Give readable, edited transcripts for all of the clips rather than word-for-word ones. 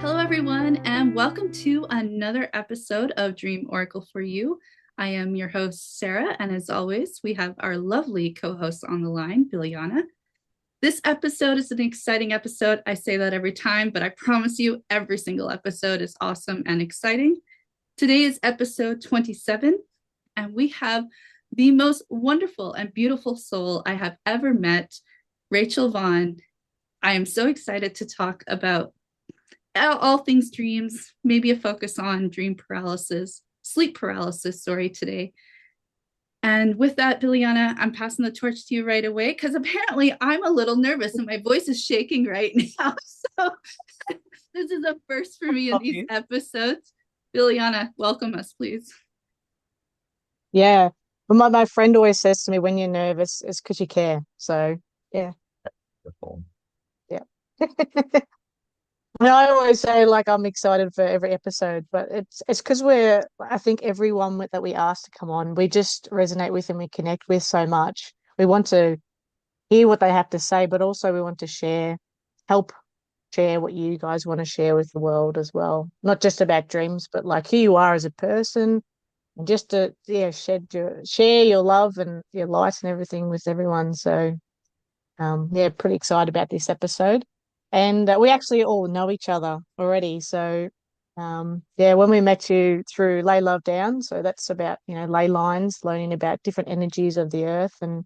Hello, everyone, and welcome to another episode of Dream Oracle for You. I am your host, Sarah, and as always, we have our lovely co-host on the line, Biljana. This episode is an exciting episode. I say that every time, but I promise you, every single episode is awesome and exciting. Today is episode 27, and we have the most wonderful and beautiful soul I have ever met, Rachel Vaughan. I am so excited to talk about all things dreams, maybe a focus on dream paralysis, sleep paralysis, today. And with that, Biljana, I'm passing the torch to you right away because apparently I'm a little nervous and my voice is shaking right now. So this is a first for me in these episodes. Biljana, welcome us, please. Yeah. Well, my friend always says to me, when you're nervous, it's because you care. So, yeah. Beautiful. Yeah. And I always say, like, I'm excited for every episode, but it's because I think everyone that we ask to come on, we just resonate with and we connect with so much. We want to hear what they have to say, but also we want to help share what you guys want to share with the world as well. Not just about dreams, but like who you are as a person, and just to share your love and your light and everything with everyone. So yeah, pretty excited about this episode, and we actually all know each other already. So yeah, when we met you through Lay Love Down, so that's about ley lines, learning about different energies of the earth, and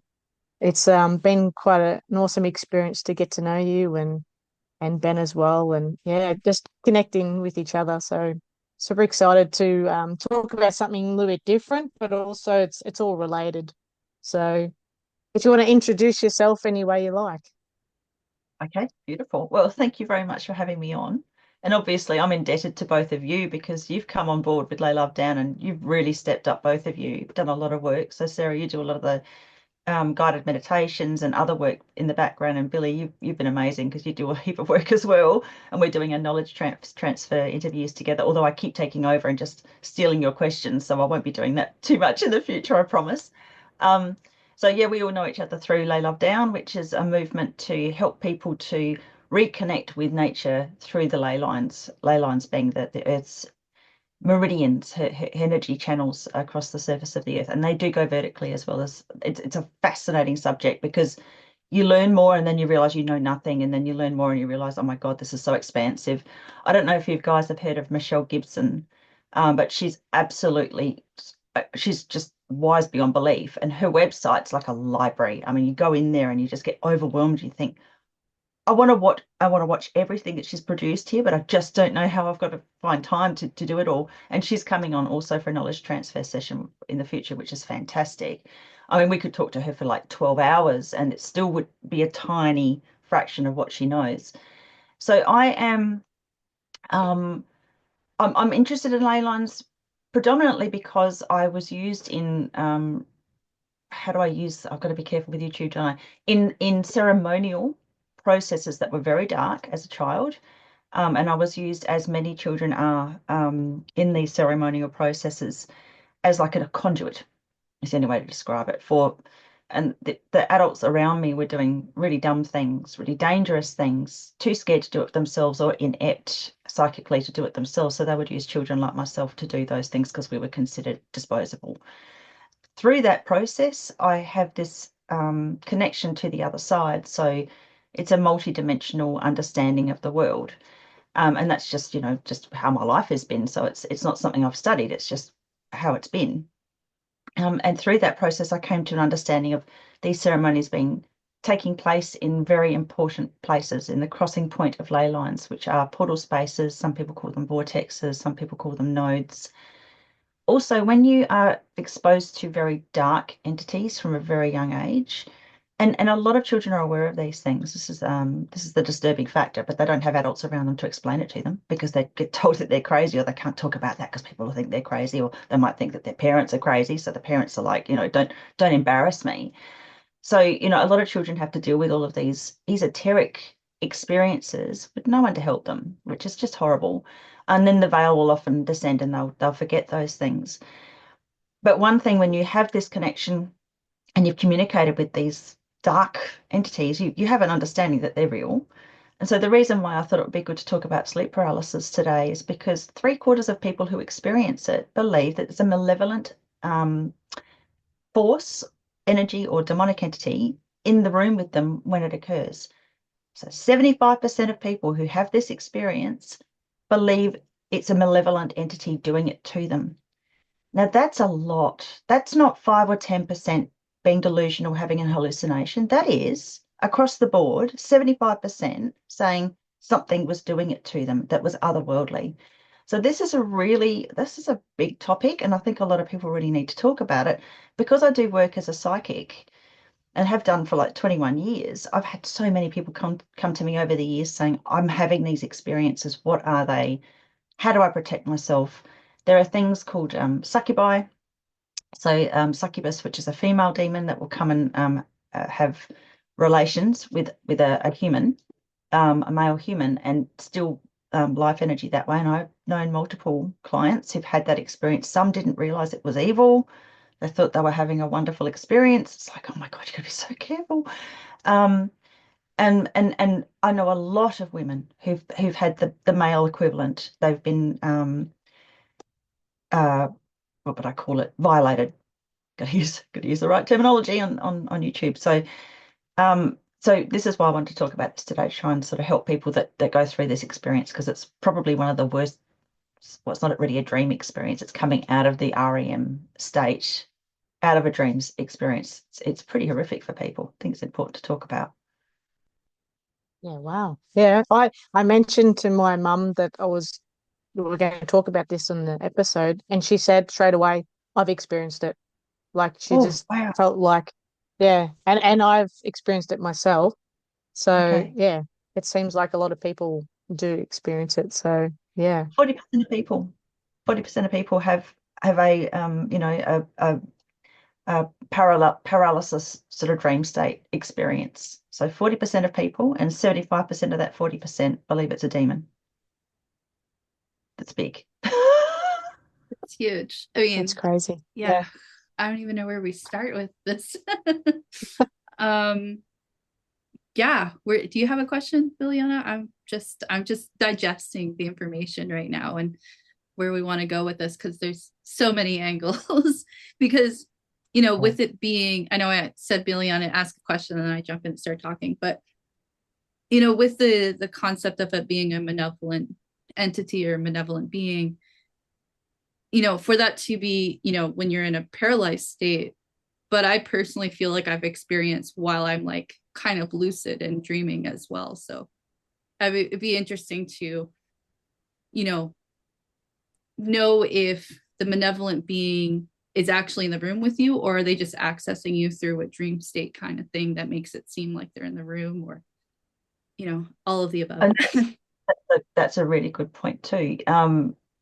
it's been quite an awesome experience to get to know you and Ben as well, and yeah, just connecting with each other. So super excited to talk about something a little bit different, but also it's all related. So if you want to introduce yourself any way you like. Okay, beautiful. Well, thank you very much for having me on. And obviously, I'm indebted to both of you because you've come on board with Lay Love Down and you've really stepped up, both of you. You've done a lot of work. So, Sarah, you do a lot of the guided meditations and other work in the background. And Billy, you've been amazing because you do a heap of work as well. And we're doing a knowledge transfer interviews together, although I keep taking over and just stealing your questions. So I won't be doing that too much in the future, I promise. Um, so yeah, we all know each other through Lay Love Down, which is a movement to help people to reconnect with nature through the ley lines. Ley lines being the Earth's meridians, her energy channels across the surface of the earth, and they do go vertically as well. As it's a fascinating subject because you learn more and then you realize you know nothing, and then you learn more and you realize, oh my God, this is so expansive. I don't know if you guys have heard of Michelle Gibson, but she's just wise beyond belief, and her website's like a library. I mean, you go in there and you just get overwhelmed. You think, I want to watch everything that she's produced here, but I just don't know how I've got to find time to do it all. And she's coming on also for a knowledge transfer session in the future, which is fantastic. I mean, we could talk to her for like 12 hours and it still would be a tiny fraction of what she knows. So um I'm interested in ley lines predominantly because I was used in how do I use, I've got to be careful with YouTube, don't I? In ceremonial processes that were very dark as a child. And I was used, as many children are in these ceremonial processes, as like a conduit, is the only way to describe it. And the adults around me were doing really dumb things, really dangerous things, too scared to do it themselves or inept psychically to do it themselves. So they would use children like myself to do those things because we were considered disposable. Through that process, I have this connection to the other side. So it's a multidimensional understanding of the world. And that's just, just how my life has been. So it's not something I've studied, it's just how it's been. And through that process, I came to an understanding of these ceremonies taking place in very important places in the crossing point of ley lines, which are portal spaces. Some people call them vortexes, some people call them nodes. Also, when you are exposed to very dark entities from a very young age, and a lot of children are aware of these things. This is the disturbing factor, but they don't have adults around them to explain it to them because they get told that they're crazy, or they can't talk about that because people will think they're crazy, or they might think that their parents are crazy. So the parents are like, don't embarrass me. So, a lot of children have to deal with all of these esoteric experiences with no one to help them, which is just horrible. And then the veil will often descend and they'll forget those things. But one thing, when you have this connection and you've communicated with these dark entities, you have an understanding that they're real. And so the reason why I thought it would be good to talk about sleep paralysis today is because 3/4 of people who experience it believe that it's a malevolent um, force, energy, or demonic entity in the room with them when it occurs. So 75% of people who have this experience believe it's a malevolent entity doing it to them. Now, that's a lot. That's not 5 or 10% being delusional, having an hallucination. That is across the board, 75% saying something was doing it to them that was otherworldly. So this is a big topic, and I think a lot of people really need to talk about it. Because I do work as a psychic and have done for like 21 years, I've had so many people come to me over the years saying, I'm having these experiences. What are they? How do I protect myself? There are things called succubi. So succubus, which is a female demon that will come and have relations with a human, a male human, and still life energy that way. And I've known multiple clients who've had that experience. Some didn't realize it was evil. They thought they were having a wonderful experience. It's like, oh my God, you gotta be so careful. Um, and I know a lot of women who've had the male equivalent. They've been uh, what would I call it? Violated. Gotta use the right terminology on YouTube. So this is why I wanted to talk about this today, to try and sort of help people that go through this experience, because it's probably one of the worst. Well, it's not really a dream experience. It's coming out of the REM state, out of a dreams experience. It's pretty horrific for people. I think it's important to talk about. Yeah, wow. Yeah, I mentioned to my mum that we were going to talk about this on the episode, and she said straight away, I've experienced it. Like she Oh, just wow. felt like, yeah, and I've experienced it myself. So Okay. yeah, it seems like a lot of people do experience it. So yeah, 40% of people, 40% of people have a paralysis sort of dream state experience. So 40% of people, and 75% of that 40% believe it's a demon. That's big. It's huge. I that's mean, crazy. yeah, Yeah. I don't even know where we start with this. um, yeah, do you have a question, Biljana? I'm just digesting the information right now and where we want to go with this because there's so many angles. Because with it being, I know I said Biljana ask a question and then I jump in and start talking, but with the concept of it being a malevolent entity or malevolent being, for that to be, when you're in a paralyzed state, but I personally feel like I've experienced while I'm like kind of lucid and dreaming as well. So it'd be interesting to, you know if the malevolent being is actually in the room with you, or are they just accessing you through a dream state kind of thing that makes it seem like they're in the room, or all of the above. And that's a really good point too.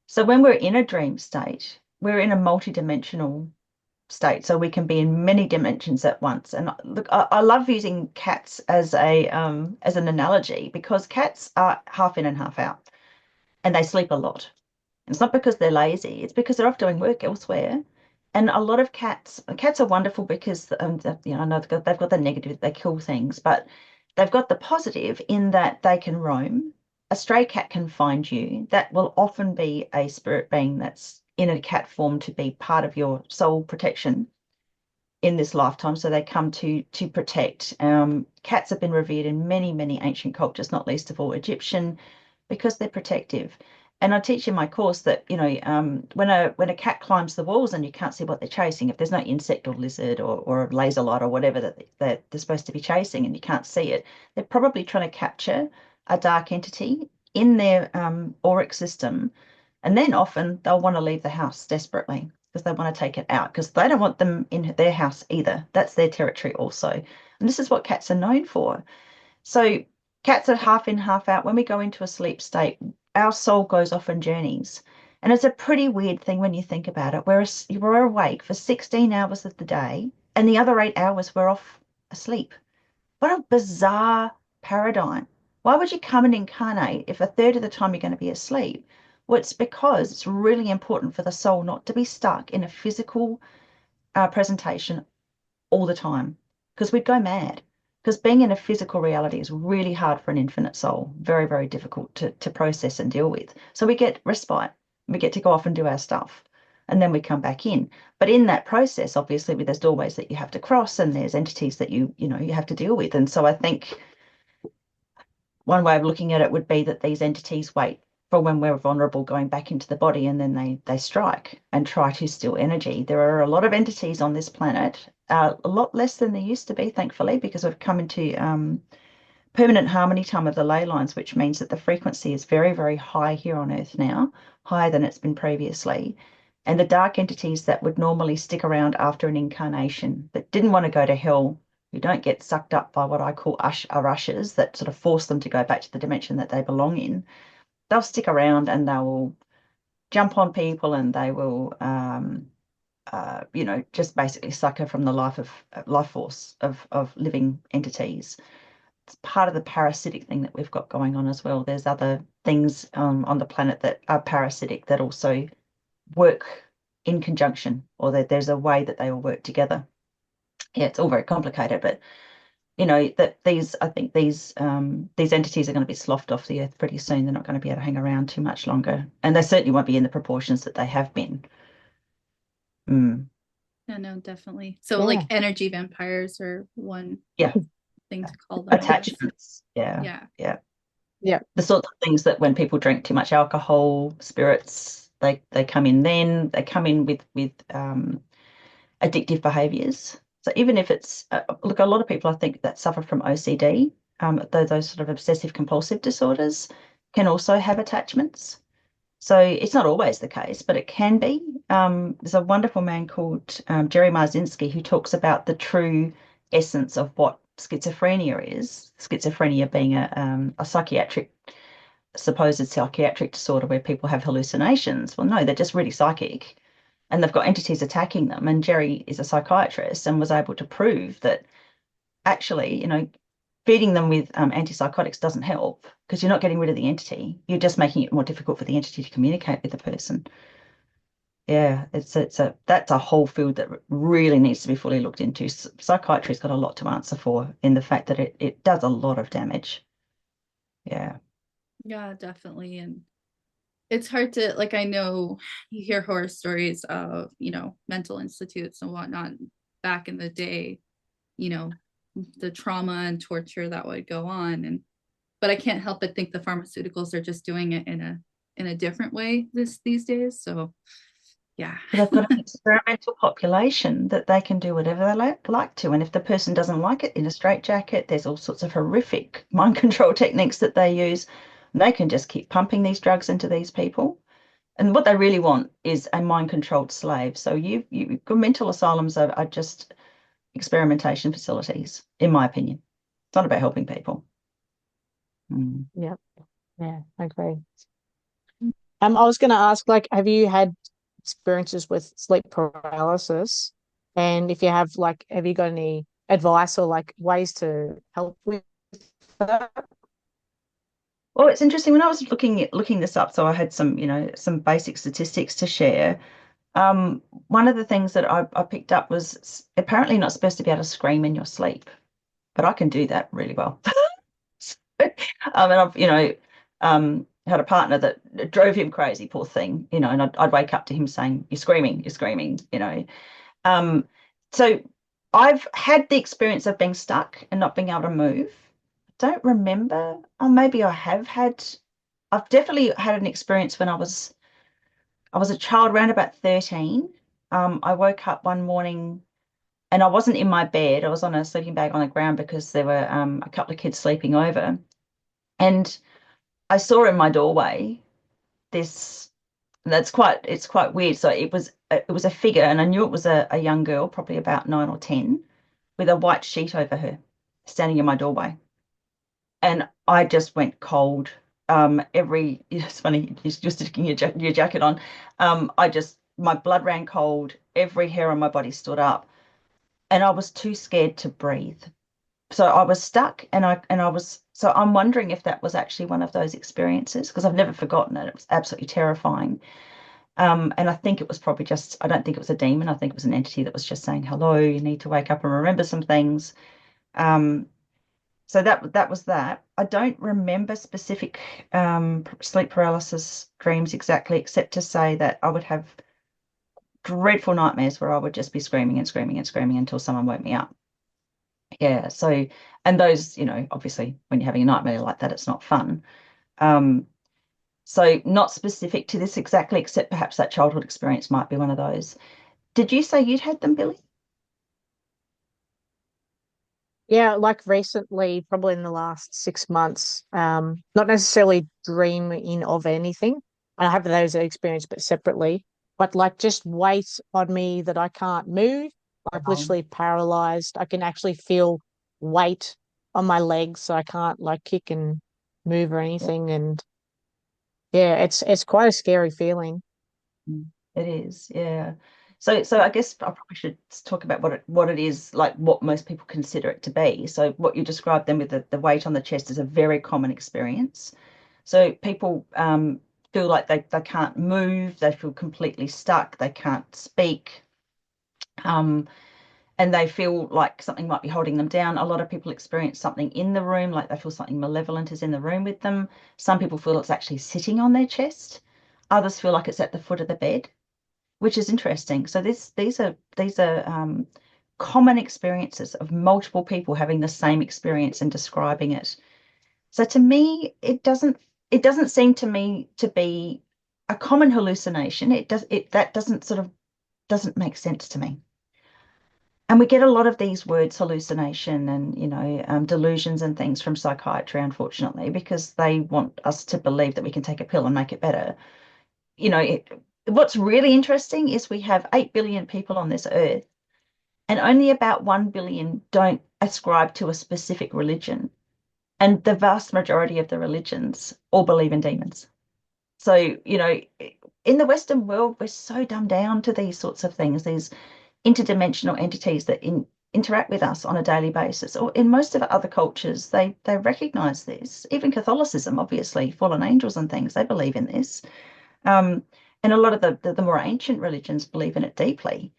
So when we're in a dream state, we're in a multidimensional state, so we can be in many dimensions at once. And look, I love using cats as an analogy, because cats are half in and half out, and they sleep a lot. It's not because they're lazy, it's because they're off doing work elsewhere. And a lot of cats are wonderful because I know they've got the negative, they kill things, but they've got the positive in that they can roam. A stray cat can find you. That will often be a spirit being that's in a cat form to be part of your soul protection in this lifetime. So they come to protect. Cats have been revered in many, many ancient cultures, not least of all Egyptian, because they're protective. And I teach in my course that, when a cat climbs the walls and you can't see what they're chasing, if there's no insect or lizard or a laser light or whatever that they're supposed to be chasing and you can't see it, they're probably trying to capture a dark entity in their auric system. And then often they'll want to leave the house desperately because they want to take it out, because they don't want them in their house either. That's their territory also. And this is what cats are known for. So cats are half in, half out. When we go into a sleep state, our soul goes off on journeys. And it's a pretty weird thing when you think about it. We're awake for 16 hours of the day, and the other 8 hours we're off asleep. What a bizarre paradigm. Why would you come and incarnate if a third of the time you're going to be asleep? Well, it's because it's really important for the soul not to be stuck in a physical presentation all the time, because we'd go mad. because being in a physical reality is really hard for an infinite soul, very, very difficult to process and deal with. So we get respite, we get to go off and do our stuff, and then we come back in. But in that process, obviously, there's doorways that you have to cross, and there's entities that you have to deal with. And so I think one way of looking at it would be that these entities wait for when we're vulnerable going back into the body, and then they strike and try to steal energy. There are a lot of entities on this planet, a lot less than there used to be, thankfully, because we've come into permanent harmony time of the ley lines, which means that the frequency is very, very high here on Earth now, higher than it's been previously. And the dark entities that would normally stick around after an incarnation, that didn't want to go to hell, who don't get sucked up by what I call rushes that sort of force them to go back to the dimension that they belong in, they'll stick around and they will jump on people, and they will just basically sucker from the life force of living entities. It's part of the parasitic thing that we've got going on as well. There's other things on the planet that are parasitic that also work in conjunction, or that there's a way that they all work together. Yeah, it's all very complicated, but that I think these entities are going to be sloughed off the earth pretty soon. They're not going to be able to hang around too much longer, and they certainly won't be in the proportions that they have been. Mm. Yeah, no, definitely. So Yeah. like energy vampires are one Yeah, thing to call them, I guess. attachments. Yeah, Yeah. yeah. Yeah. The sorts of things that when people drink too much alcohol, spirits, they come in. Then they come in with addictive behaviors. So even if it's look, a lot of people I think that suffer from OCD, those sort of obsessive compulsive disorders, can also have attachments. So it's not always the case, but it can be. There's a wonderful man called Jerry Marzinski who talks about the true essence of what schizophrenia is. Schizophrenia being a supposed psychiatric disorder where people have hallucinations. Well, no, they're just really psychic, and they've got entities attacking them. And Jerry is a psychiatrist and was able to prove that actually, feeding them with antipsychotics doesn't help, because you're not getting rid of the entity. You're just making it more difficult for the entity to communicate with the person. Yeah, that's a whole field that really needs to be fully looked into. Psychiatry's got a lot to answer for in the fact that it does a lot of damage. Yeah. Yeah, definitely. And it's hard to, like, I know you hear horror stories of, mental institutes and whatnot back in the day, you know, the trauma and torture that would go on. But I can't help but think the pharmaceuticals are just doing it in a different way these days. So yeah. But they've got an experimental population that they can do whatever they like to. And if the person doesn't like it, in a straitjacket, there's all sorts of horrific mind control techniques that they use. And they can just keep pumping these drugs into these people. And what they really want is a mind controlled slave. So mental asylums are just experimentation facilities, in my opinion. It's not about helping people. Mm. Yeah. Yeah. I agree. I was going to ask, like, have you had experiences with sleep paralysis? And if you have, like, have you got any advice or like ways to help with that? Well, it's interesting. When I was looking this up, so I had some basic statistics to share. One of the things that I picked up was apparently not supposed to be able to scream in your sleep, but I can do that really well. And I've, had a partner that drove him crazy, poor thing, and I'd wake up to him saying, you're screaming. Um, so I've had the experience of being stuck and not being able to move. Don't remember, or maybe I've definitely had an experience when I was a child around about 13. I woke up one morning and I wasn't in my bed. I was on a sleeping bag on the ground because there were a couple of kids sleeping over. And I saw in my doorway this, it's quite weird. So it was a figure, and I knew it was a young girl, probably about 9 or 10, with a white sheet over her, standing in my doorway. And I just went cold. It's funny, you're sticking your jacket on. My blood ran cold. Every hair on my body stood up, and I was too scared to breathe. So I was stuck, so I'm wondering if that was actually one of those experiences, because I've never forgotten it. It was absolutely terrifying. And I think it was probably I don't think it was a demon. I think it was an entity that was just saying, hello, you need to wake up and remember some things. So that was that. I don't remember specific sleep paralysis dreams exactly, except to say that I would have dreadful nightmares where I would just be screaming and screaming and screaming until someone woke me up. Yeah. So, and those, obviously when you're having a nightmare like that, it's not fun. Um, so not specific to this exactly, except perhaps that childhood experience might be one of those. Did you say you'd had them, Billy? Yeah, like recently, probably in the last 6 months, not necessarily dreaming of anything. I have those experiences, but separately. But like just weight on me that I can't move, like Um, literally paralyzed. I can actually feel weight on my legs, so I can't like kick and move or yeah. anything. And yeah, it's quite a scary feeling. It is, yeah. So I guess I probably should talk about what it is, like what most people consider it to be. So what you described then with the weight on the chest is a very common experience. So people feel like they can't move, they feel completely stuck, they can't speak, um, and they feel like something might be holding them down. A lot of people experience something in the room, like they feel something malevolent is in the room with them. Some people feel it's actually sitting on their chest. Others feel like it's at the foot of the bed, which is interesting. So these are common experiences of multiple people having the same experience and describing it. So to me, it doesn't seem to me to be a common hallucination. That doesn't sort of doesn't make sense to me. And we get a lot of these words, hallucination and delusions and things from psychiatry, unfortunately, because they want us to believe that we can take a pill and make it better. What's really interesting is we have 8 billion people on this earth, and only about 1 billion don't ascribe to a specific religion. And the vast majority of the religions all believe in demons. So, in the Western world, we're so dumbed down to these sorts of things, these interdimensional entities that interact with us on a daily basis. Or in most of other cultures, they recognize this. Even Catholicism, obviously, fallen angels and things, they believe in this. Um, and a lot of the more ancient religions believe in it deeply,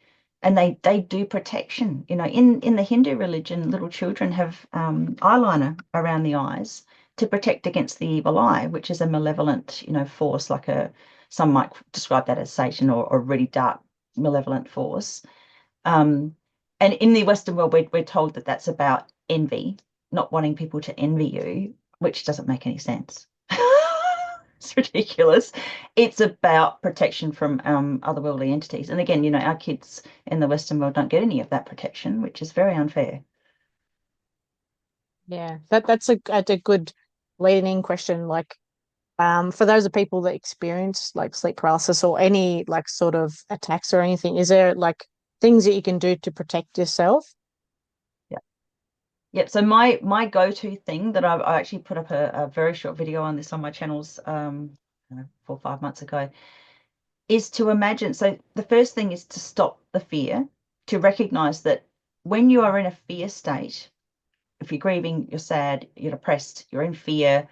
and they do protection. In the Hindu religion, little children have eyeliner around the eyes to protect against the evil eye, which is a malevolent, force, like some might describe that as Satan or a really dark malevolent force. Um, and in the Western world, we're told that that's about envy, not wanting people to envy you, which doesn't make any sense. It's ridiculous. It's about protection from otherworldly entities. And again, our kids in the Western world don't get any of that protection, which is very unfair. Yeah, that's a good leading in question. Like, for those of people that experience like sleep paralysis or any like sort of attacks or anything, is there like things that you can do to protect yourself? Yeah. Yep. So my go-to thing that I actually put up a very short video on this on my channels 4 or 5 months ago is to imagine. So the first thing is to stop the fear, to recognize that when you are in a fear state, if you're grieving, you're sad, you're depressed, you're in fear,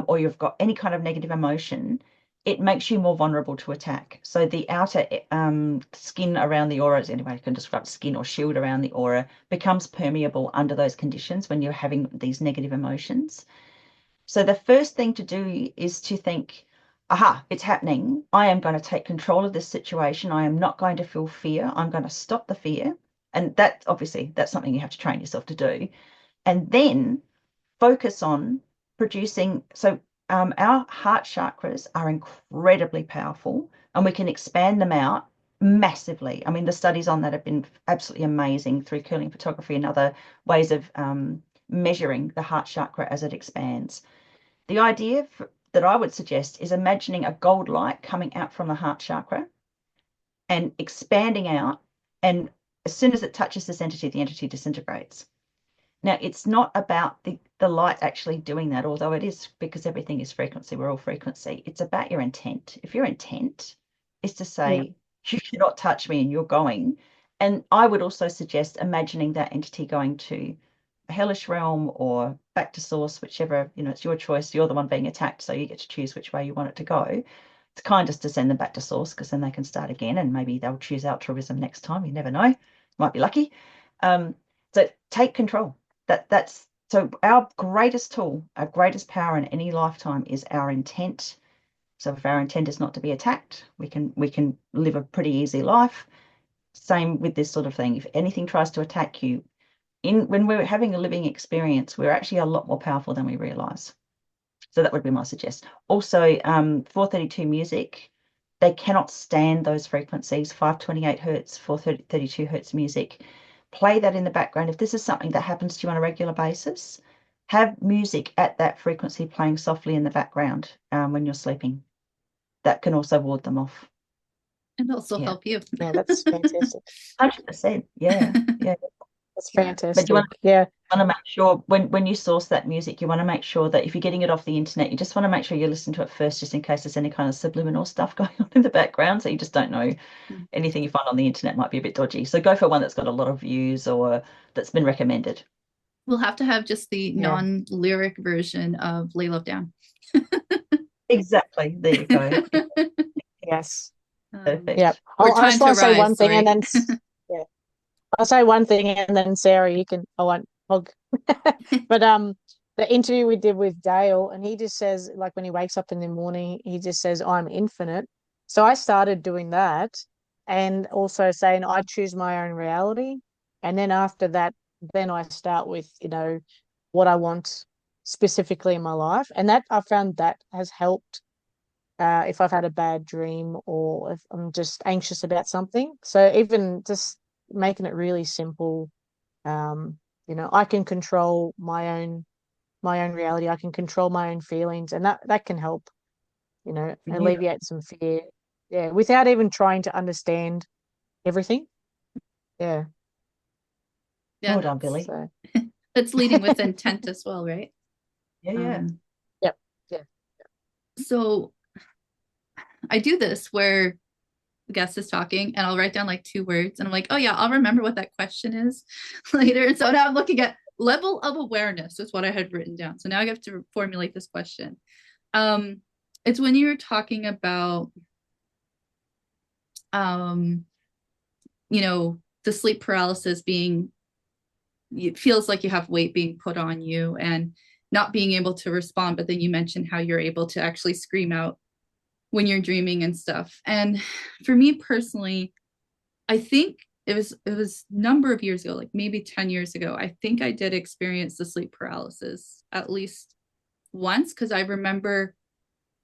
or you've got any kind of negative emotion, it makes you more vulnerable to attack. So the outer skin around the aura, as anybody can describe, skin or shield around the aura, becomes permeable under those conditions when you're having these negative emotions. So the first thing to do is to think, aha, it's happening. I am going to take control of this situation. I am not going to feel fear. I'm going to stop the fear. And that obviously that's something you have to train yourself to do. And then focus on producing. So our heart chakras are incredibly powerful, and we can expand them out massively. I mean, the studies on that have been absolutely amazing through curling photography and other ways of measuring the heart chakra as it expands. The idea that I would suggest is imagining a gold light coming out from the heart chakra and expanding out. And as soon as it touches this entity, the entity disintegrates. Now, it's not about the light actually doing that, although it is, because everything is frequency. We're all frequency. It's about your intent. If your intent is to Yeah. say, you cannot touch me and you're going, and I would also suggest imagining that entity going to a hellish realm or back to source, whichever, it's your choice. You're the one being attacked, so you get to choose which way you want it to go. It's kindest to send them back to source because then they can start again and maybe they'll choose altruism next time. You never know. Might be lucky. So take control. That's So our greatest tool, our greatest power in any lifetime is our intent. So if our intent is not to be attacked, we can live a pretty easy life. Same with this sort of thing. If anything tries to attack you, when we're having a living experience, we're actually a lot more powerful than we realize. So that would be my suggestion. Also, 432 music, they cannot stand those frequencies, 528 hertz, 432 hertz music. Play that in the background. If this is something that happens to you on a regular basis, have music at that frequency playing softly in the background when you're sleeping. That can also ward them off. And also Yeah. help you. Yeah, that's fantastic. 100%. Yeah. Yeah. That's Yeah. But you fantastic. Yeah. want to make sure when you source that music, you want to make sure that if you're getting it off the internet, you just want to make sure you listen to it first, just in case there's any kind of subliminal stuff going on in the background. So you just don't know Mm. anything you find on the internet might be a bit dodgy. So go for one that's got a lot of views or that's been recommended. We'll have to have just the Yeah. non-lyric version of Lay Love Down. Exactly. There you go. Yes. Yeah. Perfect. Or I Time just to want to say Rise, one thing and sorry. then yeah. I'll say one thing and then Sarah, you can I won't hog. But the interview we did with Dale, and he just says, like when he wakes up in the morning, he just says, I'm infinite. So I started doing that and also saying I choose my own reality. And then after that, then I start with, what I want specifically in my life. And that I found that has helped if I've had a bad dream or if I'm just anxious about something. So even just making it really simple, I can control my own reality. I can control my own feelings, and that can help, Yeah. alleviate some fear. Yeah, without even trying to understand everything. Yeah. Yeah, Well done, Billy. So that's leading with intent as well, right? Yeah, yeah. Um, yep. Yeah. so I do this where the guest is talking and I'll write down like two words and I'm like, oh yeah, I'll remember what that question is later. And so now I'm looking at level of awareness is what I had written down. So now I have to formulate this question. Um, it's when you're talking about um, the sleep paralysis being, it feels like you have weight being put on you and not being able to respond, but then you mentioned how you're able to actually scream out when you're dreaming and stuff. And for me personally, I think it was a number of years ago, like maybe 10 years ago. I think I did experience the sleep paralysis at least once because I remember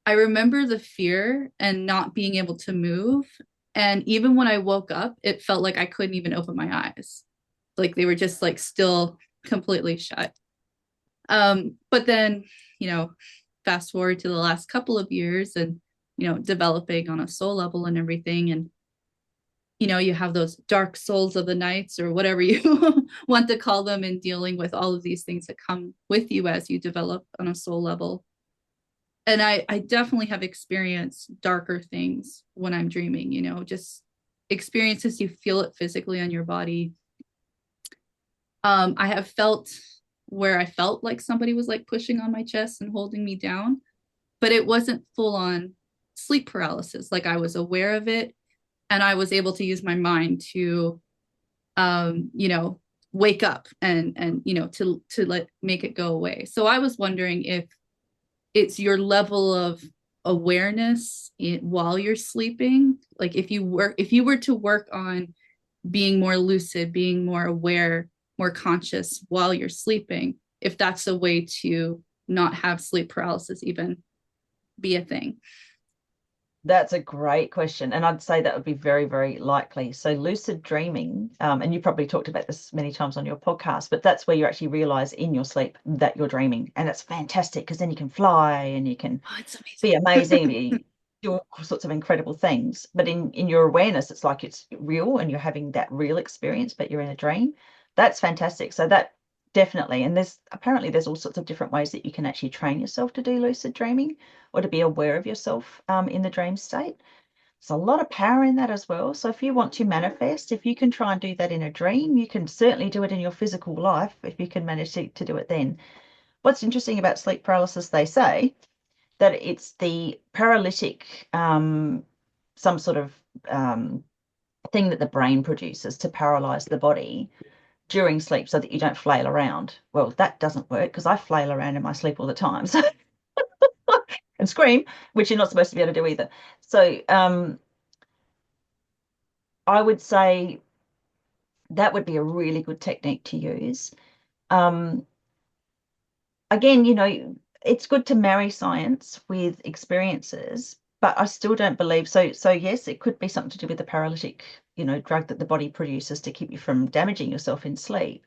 the fear and not being able to move. And even when I woke up, it felt like I couldn't even open my eyes. Like they were just like still completely shut. But then, you know, fast forward to the last couple of years and, developing on a soul level and everything. And, you have those dark souls of the nights or whatever you want to call them and dealing with all of these things that come with you as you develop on a soul level. And I definitely have experienced darker things when I'm dreaming, just experiences you feel it physically on your body. I have felt where I felt like somebody was like pushing on my chest and holding me down, but it wasn't full on sleep paralysis. Like I was aware of it and I was able to use my mind to, um, you know, wake up and to let make it go away. So I was wondering if it's your level of awareness while you're sleeping. Like if you were to work on being more lucid, being more aware, more conscious while you're sleeping, if that's a way to not have sleep paralysis even be a thing. That's a great question. And I'd say that would be very, very likely. So lucid dreaming, and you probably talked about this many times on your podcast, but that's where you actually realize in your sleep that you're dreaming. And it's fantastic because then you can fly and you can Oh, it's be amazing, amazing. do all sorts of incredible things. But in your awareness, it's like it's real and you're having that real experience, but you're in a dream. That's fantastic. So that definitely, and there's all sorts of different ways that you can actually train yourself to do lucid dreaming or to be aware of yourself in the dream state. There's a lot of power in that as well. So if you want to manifest, if you can try and do that in a dream, you can certainly do it in your physical life if you can manage to do it then. What's interesting about sleep paralysis, they say that it's the paralytic, some sort of thing that the brain produces to paralyze the body during sleep so that you don't flail around. Well, that doesn't work because I flail around in my sleep all the time. So and scream, which you're not supposed to be able to do either. So I would say that would be a really good technique to use. Um, Again, it's good to marry science with experiences, but I still don't believe so. So yes, it could be something to do with the paralytic, drug that the body produces to keep you from damaging yourself in sleep.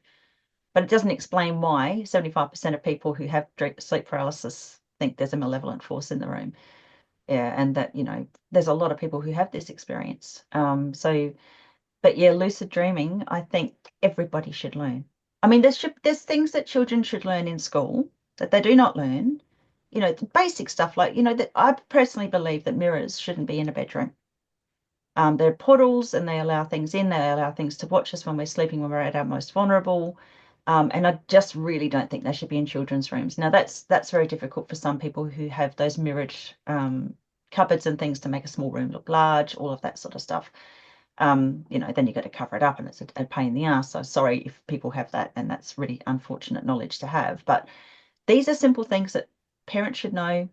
But it doesn't explain why 75% of people who have sleep paralysis think there's a malevolent force in the room. Yeah, and that, there's a lot of people who have this experience. But yeah, lucid dreaming, I think everybody should learn. I mean, there's things that children should learn in school that they do not learn. The basic stuff like, that I personally believe that mirrors shouldn't be in a bedroom. They're portals and they allow things in, they allow things to watch us when we're sleeping, when we're at our most vulnerable. And I just really don't think they should be in children's rooms. Now that's very difficult for some people who have those mirrored cupboards and things to make a small room look large, all of that sort of stuff. Then you've got to cover it up and it's a pain in the ass. So sorry if people have that, and that's really unfortunate knowledge to have. But these are simple things that parents should know.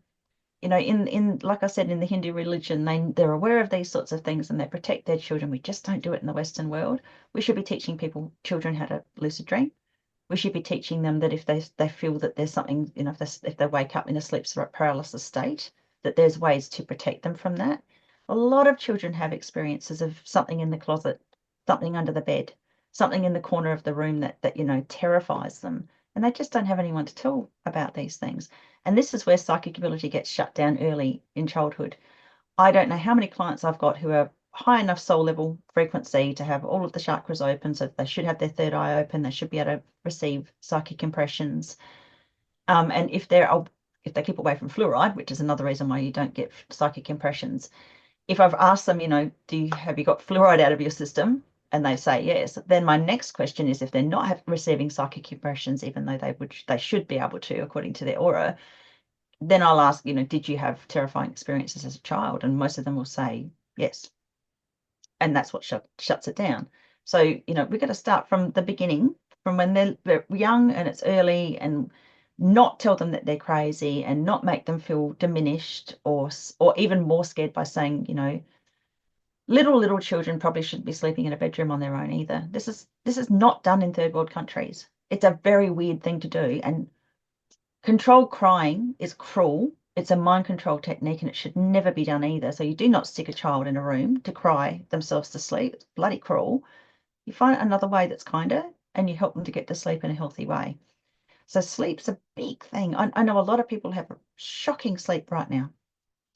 In like I said, in the Hindu religion, they're aware of these sorts of things and they protect their children. We just don't do it in the Western world. We should be teaching children how to lucid dream. We should be teaching them that if they feel that there's something, if they wake up in a sleep paralysis state, that there's ways to protect them from that. A lot of children have experiences of something in the closet, something under the bed, something in the corner of the room that terrifies them, and they just don't have anyone to tell about these things. And this is where psychic ability gets shut down early in childhood. I don't know how many clients I've got who are high enough soul level frequency to have all of the chakras open, so they should have their third eye open, they should be able to receive psychic impressions. And if they keep away from fluoride, which is another reason why you don't get psychic impressions, if I've asked them, have you got fluoride out of your system? And they say yes, then my next question is if they're not receiving psychic impressions, even though they should be able to according to their aura, then I'll ask, did you have terrifying experiences as a child? And most of them will say yes. And that's what shuts it down. So, we've got to start from the beginning, from when they're young and it's early, and not tell them that they're crazy and not make them feel diminished or even more scared by saying, little children probably shouldn't be sleeping in a bedroom on their own either. This is not done in third world countries. It's a very weird thing to do. And controlled crying is cruel. It's a mind control technique and it should never be done either. So you do not stick a child in a room to cry themselves to sleep. It's bloody cruel. You find another way that's kinder and you help them to get to sleep in a healthy way. So sleep's a big thing. I know a lot of people have shocking sleep right now.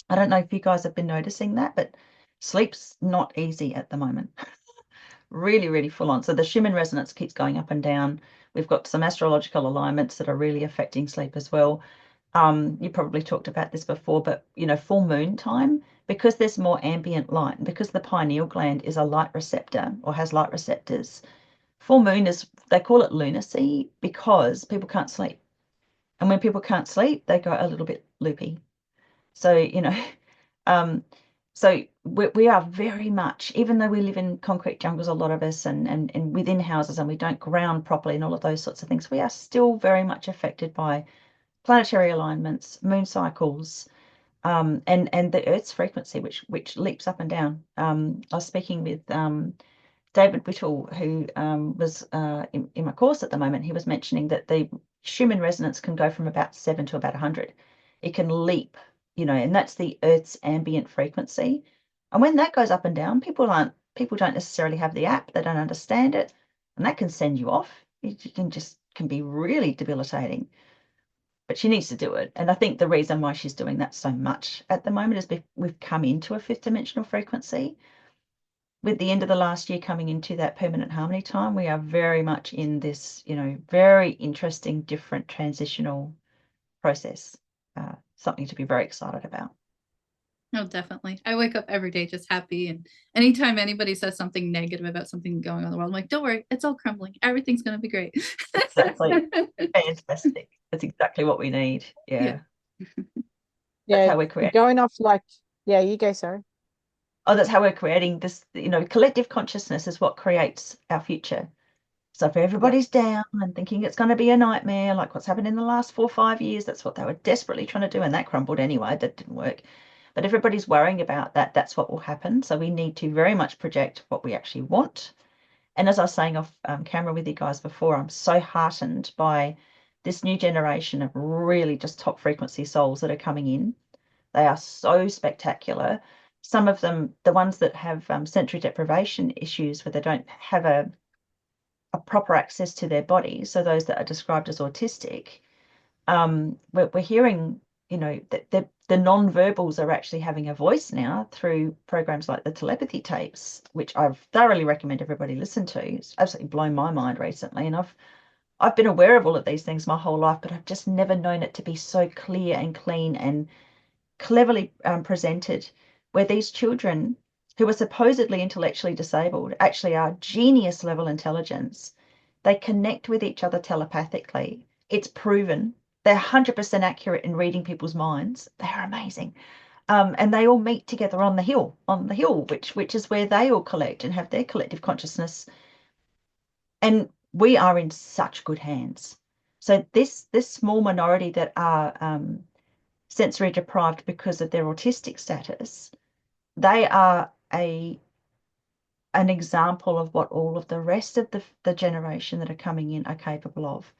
I don't know if you guys have been noticing that, but sleep's not easy at the moment. Really, really full on. So the Schumann resonance keeps going up and down. We've got some astrological alignments that are really affecting sleep as well. You probably talked about this before, but full moon time, because there's more ambient light, and because the pineal gland is a light receptor or has light receptors, full moon they call it lunacy because people can't sleep. And when people can't sleep, they go a little bit loopy. So, um, so we are very much, even though we live in concrete jungles, a lot of us, and within houses, and we don't ground properly and all of those sorts of things, we are still very much affected by planetary alignments, moon cycles, and the Earth's frequency, which leaps up and down. I was speaking with David Whittle, who was in my course at the moment. He was mentioning that the Schumann resonance can go from about 7 to about 100. It can leap, and that's the Earth's ambient frequency. And when that goes up and down, people don't necessarily have the app, they don't understand it, and that can send you off. It can be really debilitating. But she needs to do it. And I think the reason why she's doing that so much at the moment is we've come into a fifth dimensional frequency. With the end of the last year coming into that permanent harmony time, we are very much in this, very interesting, different transitional process. Something to be very excited about. No, definitely. I wake up every day just happy. And anytime anybody says something negative about something going on in the world, I'm like, don't worry, it's all crumbling. Everything's going to be great. Exactly. Fantastic. That's exactly what we need. Yeah. Yeah. That's Yeah, how we're creating. going off like, yeah, you go, sorry. Oh, that's how we're creating this, collective consciousness is what creates our future. So if Yeah. everybody's down and thinking it's going to be a nightmare, like what's happened in the last 4 or 5 years, that's what they were desperately trying to do, and that crumbled anyway. That didn't work. But everybody's worrying about that. That's what will happen. So we need to very much project what we actually want. And as I was saying off camera with you guys before, I'm so heartened by this new generation of really just top frequency souls that are coming in. They are so spectacular. Some of them, the ones that have sensory deprivation issues where they don't have a proper access to their body, so those that are described as autistic, we're hearing, that the non-verbals are actually having a voice now through programs like the telepathy tapes, which I've thoroughly recommend everybody listen to. It's absolutely blown my mind recently, and I've been aware of all of these things my whole life, but I've just never known it to be so clear and clean and cleverly presented, where these children who are supposedly intellectually disabled actually are genius level intelligence. They connect with each other telepathically. It's proven. They're 100% accurate in reading people's minds. They're amazing. And they all meet together on the hill, which is where they all collect and have their collective consciousness. And we are in such good hands. So this small minority that are sensory deprived because of their autistic status, they are an example of what all of the rest of the generation that are coming in are capable of.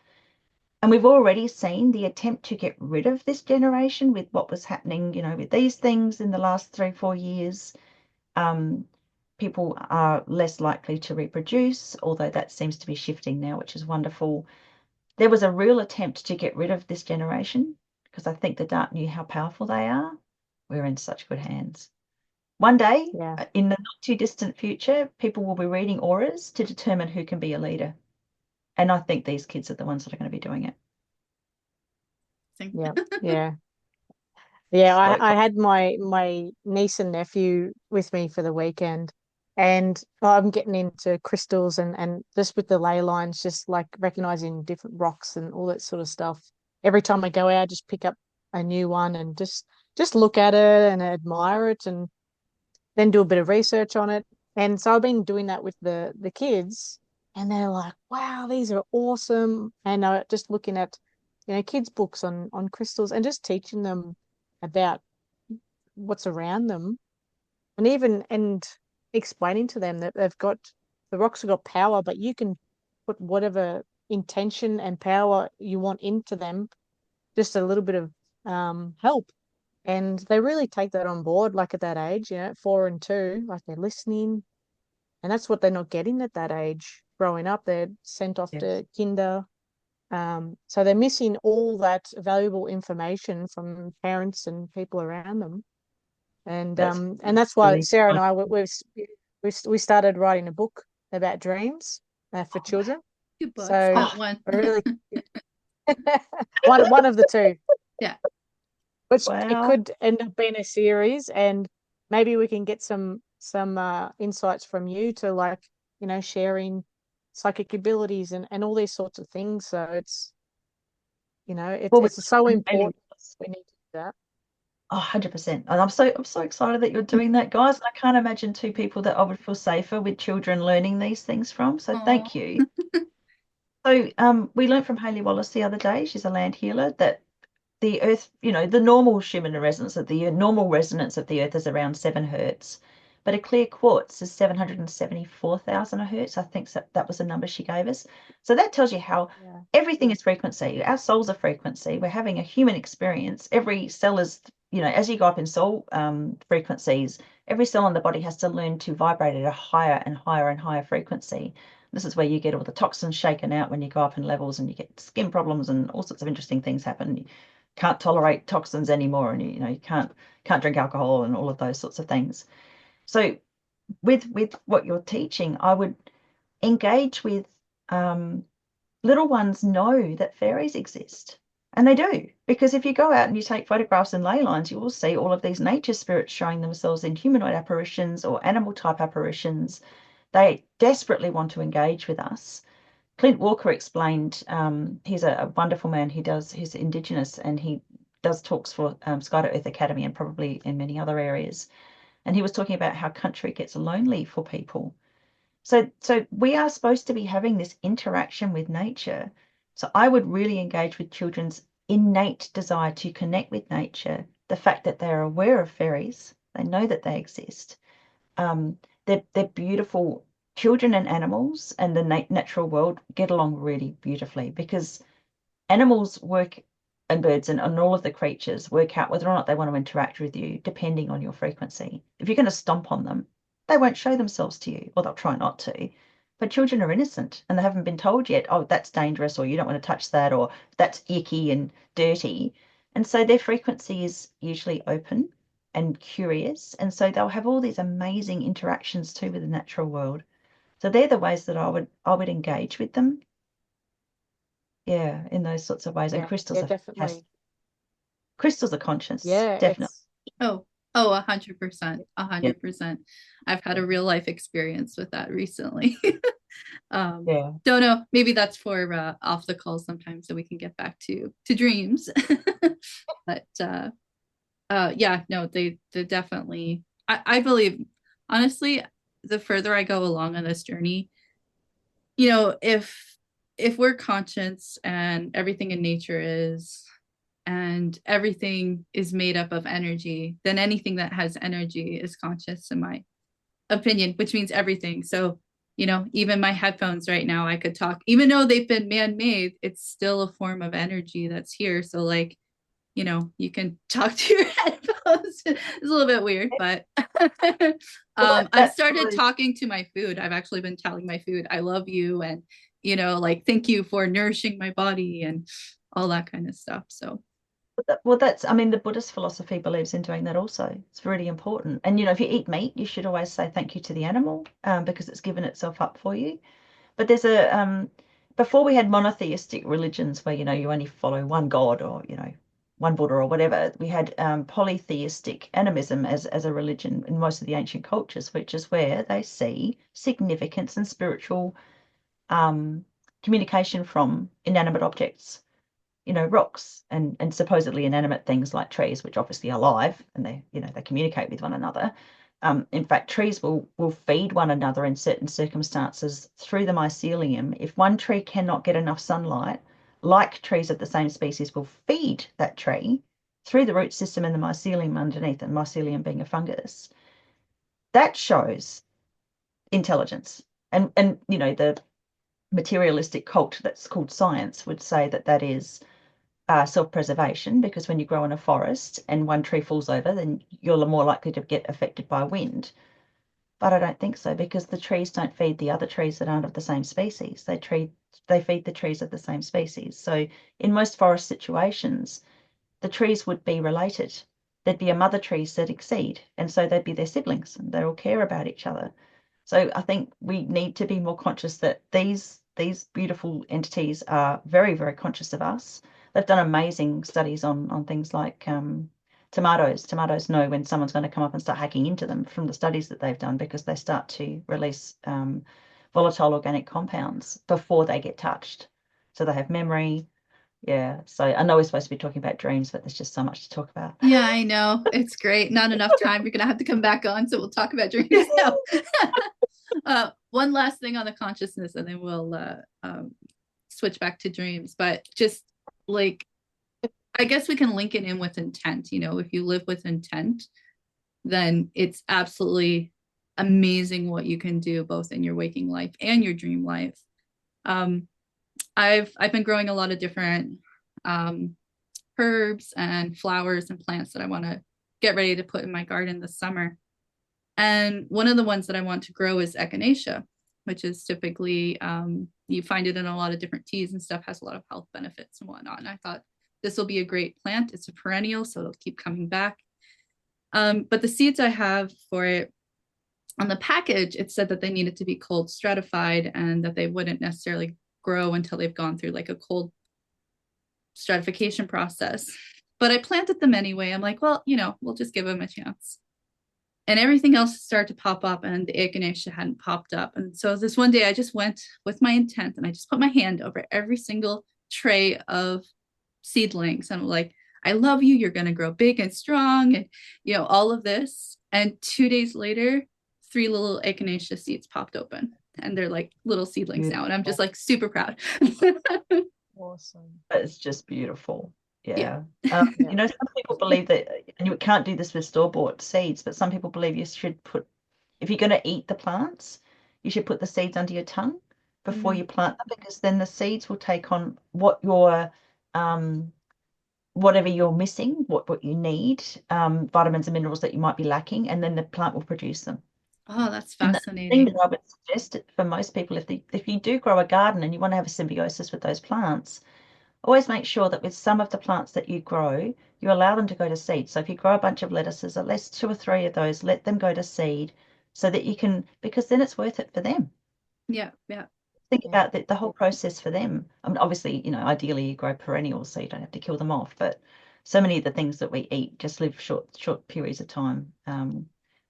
And we've already seen the attempt to get rid of this generation with what was happening, with these things in the last 3 or 4 years. Um, People are less likely to reproduce, although that seems to be shifting now, which is wonderful. There was a real attempt to get rid of this generation because I think the dark knew how powerful they are. We're in such good hands. One day, Yeah. in the not too distant future, people will be reading auras to determine who can be a leader. And I think these kids are the ones that are going to be doing it. Yeah. Yeah. Yeah, So I cool. had my niece and nephew with me for the weekend, and I'm getting into crystals and just with the ley lines, just like recognizing different rocks and all that sort of stuff. Every time I go out, I just pick up a new one and just look at it and admire it, and then do a bit of research on it. And so I've been doing that with the kids, and they're like, "Wow, these are awesome!" And just looking at, kids' books on crystals and just teaching them about what's around them, and explaining to them that the rocks have got power, but you can put whatever intention and power you want into them, just a little bit of help. And they really take that on board, like at that age, 4 and 2, like they're listening. And that's what they're not getting at that age. Growing up, they're sent off Yes, to kinder. So they're missing all that valuable information from parents and people around them. that's And that's why really Sarah and fun. I we started writing a book about dreams for Oh, wow. children. Two books, So not Oh, one. we're really one of the two, Yeah. which it wow. could end up being a series, and maybe we can get some insights from you to, like, sharing psychic abilities and all these sorts of things. So it's Well, we it's so really important. We need to do that. 100%. And I'm so excited that you're doing that, guys. I can't imagine two people that I would feel safer with children learning these things from. So Oh, thank you. So we learned from Hayley Wallace the other day, she's a land healer, that the earth, the normal Schumann resonance of the normal resonance of the earth is around 7 hertz, but a clear quartz is 774,000 hertz. I think that was the number she gave us. So that tells you how Yeah. everything is frequency. Our soul's a frequency. We're having a human experience. Every cell is, as you go up in soul frequencies, every cell in the body has to learn to vibrate at a higher and higher and higher frequency. This is where you get all the toxins shaken out when you go up in levels, and you get skin problems and all sorts of interesting things happen. Can't tolerate toxins anymore, and you can't drink alcohol and all of those sorts of things. So with what you're teaching, I would engage with um, little ones know that fairies exist. And they do, because if you go out and you take photographs and ley lines, you will see all of these nature spirits showing themselves in humanoid apparitions or animal type apparitions. They desperately want to engage with us. Clint Walker explained, he's a wonderful man. He's Indigenous, and he does talks for Sky to Earth Academy and probably in many other areas. And he was talking about how country gets lonely for people. So we are supposed to be having this interaction with nature. So I would really engage with children's innate desire to connect with nature, the fact that they're aware of fairies, they know that they exist. Um, they're beautiful. Children and animals and the natural world get along really beautifully because animals work and birds and all of the creatures work out whether or not they want to interact with you depending on your frequency. If you're going to stomp on them, they won't show themselves to you, or they'll try not to. But children are innocent and they haven't been told yet, oh, that's dangerous, or you don't want to touch that, or that's icky and dirty. And so their frequency is usually open and curious. And so they'll have all these amazing interactions too with the natural world. So they're the ways that I would engage with them. Yeah, in those sorts of ways. And Yeah, yeah, crystals are fantastic. definitely. Crystals are conscious, Yeah, definitely. Oh, oh, 100%, a Yeah, 100%. I've had yeah, a real life experience with that recently. yeah. Don't know. Maybe that's for off the call sometime, so we can get back to dreams. But yeah, no, they definitely. I believe, honestly, the further I go along on this journey, if we're conscious and everything in nature is, and everything is made up of energy, then anything that has energy is conscious, in my opinion, which means everything. So, even my headphones right now, I could talk, even though they've been man made, it's still a form of energy that's here. So, like, you can talk to your headphones. It's a little bit weird, but Well, I've that's started really, talking to my food. I've actually been telling my food, I love you. And, like, thank you for nourishing my body and all that kind of stuff. So, well, that's, I mean, the Buddhist philosophy believes in doing that also. It's really important. And, if you eat meat, you should always say thank you to the animal, because it's given itself up for you. But before we had monotheistic religions where, you only follow one god or, one Buddha or whatever, we had polytheistic animism as a religion in most of the ancient cultures, which is where they see significance and spiritual um, communication from inanimate objects, rocks and supposedly inanimate things like trees, which obviously are alive and they communicate with one another. In fact, trees will feed one another in certain circumstances through the mycelium. If one tree cannot get enough sunlight, like trees of the same species will feed that tree through the root system and the mycelium underneath, and mycelium being a fungus. That shows intelligence. And the materialistic cult that's called science would say that that is self-preservation, because when you grow in a forest and one tree falls over, then you're more likely to get affected by wind. But I don't think so, because the trees don't feed the other trees that aren't of the same species. They feed the trees of the same species. So in most forest situations, the trees would be related. There'd be a mother trees that exceed, and so they'd be their siblings, and they all care about each other. So I think we need to be more conscious that these beautiful entities are very, very conscious of us. They've done amazing studies on things like tomatoes. Tomatoes know when someone's going to come up and start hacking into them from the studies that they've done, because they start to release volatile organic compounds before they get touched. So they have memory. Yeah. So I know we're supposed to be talking about dreams, but there's just so much to talk about. yeah, I know. It's great. Not enough time. You're going to have to come back on. So we'll talk about dreams now. One last thing on the consciousness, and then we'll switch back to dreams. But just like, I guess we can link it in with intent. If you live with intent, then it's absolutely amazing what you can do both in your waking life and your dream life. Um, I've been growing a lot of different um, herbs and flowers and plants that I want to get ready to put in my garden this summer. And one of the ones that I want to grow is echinacea, which is typically, you find it in a lot of different teas and stuff, has a lot of health benefits and whatnot. And I thought this will be a great plant. It's a perennial, so it'll keep coming back. But the seeds I have for it, on the package, it said that they needed to be cold stratified and that they wouldn't necessarily grow until they've gone through like a cold stratification process. But I planted them anyway. I'm like, well, we'll just give them a chance. And everything else started to pop up, and the echinacea hadn't popped up. And so this one day I just went with my intent and I just put my hand over every single tray of seedlings. And I'm like, I love you. You're going to grow big and strong. And, all of this. And 2 days later, 3 little echinacea seeds popped open. and they're like little seedlings now, and I'm just Beautiful. like super proud. Awesome. It's just beautiful. Yeah. Yeah. Yeah. Some people believe that, and you can't do this with store-bought seeds, but some people believe you should put, if you're going to eat the plants, you should put the seeds under your tongue before Mm. you plant them, because then the seeds will take on what your whatever you're missing, what you need, vitamins and minerals that you might be lacking, and then the plant will produce them. Oh, that's And the thing that fascinating. I would suggest for most people, if you do grow a garden and you want to have a symbiosis with those plants, always make sure that with some of the plants that you grow, you allow them to go to seed. So if you grow a bunch of lettuces, at least 2 or 3 of those, let them go to seed so that you can, because then it's worth it for them. Yeah, yeah. Think Yeah. about the whole process for them. I mean, obviously, ideally you grow perennials so you don't have to kill them off, but so many of the things that we eat just live short periods of time, and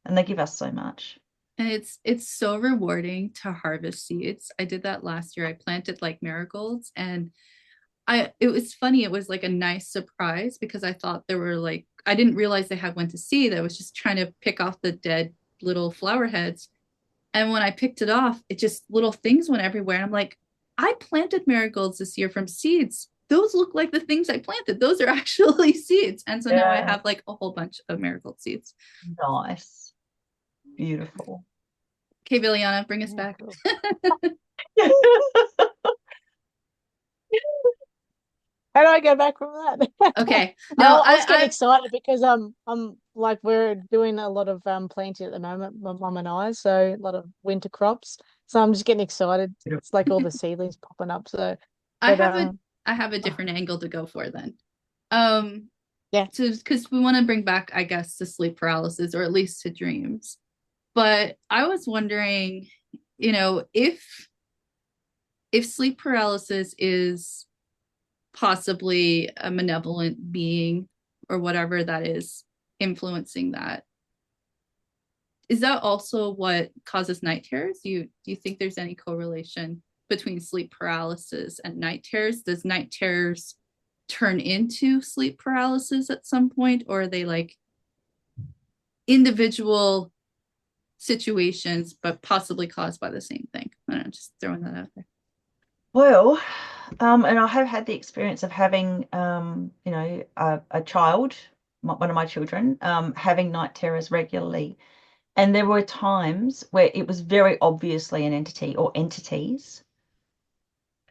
they give us so much. And it's so rewarding to harvest seeds. I did that last year. I planted like marigolds, and I it was funny. It was like a nice surprise because I thought there were like I didn't realize they had went to seed. I was just trying to pick off the dead little flower heads. And when I picked it off, it just little things went everywhere. And I'm like, I planted marigolds this year from seeds. Those look like the things I planted. Those are actually seeds. And so now I Yeah, have like a whole bunch of marigold seeds. nice, beautiful. Okay, Biljana, bring us Yeah, back. cool. How do I go back from that? Okay. I, No, I was getting excited because I'm like we're doing a lot of planting at the moment, my mum and I, so a lot of winter crops. So I'm just getting excited. It's like all the seedlings popping up. So, I but have a I have a different angle to go for then. Um, yeah, so because we want to bring back, I guess, to sleep paralysis or at least to dreams. But I was wondering, if sleep paralysis is possibly a malevolent being or whatever that is influencing that, is that also what causes night terrors? Do you think there's any correlation between sleep paralysis and night terrors? Does night terrors turn into sleep paralysis at some point, or are they like individual situations but possibly caused by the same thing? I don't know, just throwing that out there. Well, and I have had the experience of having, a child, one of my children, having night terrors regularly. And there were times where it was very obviously an entity or entities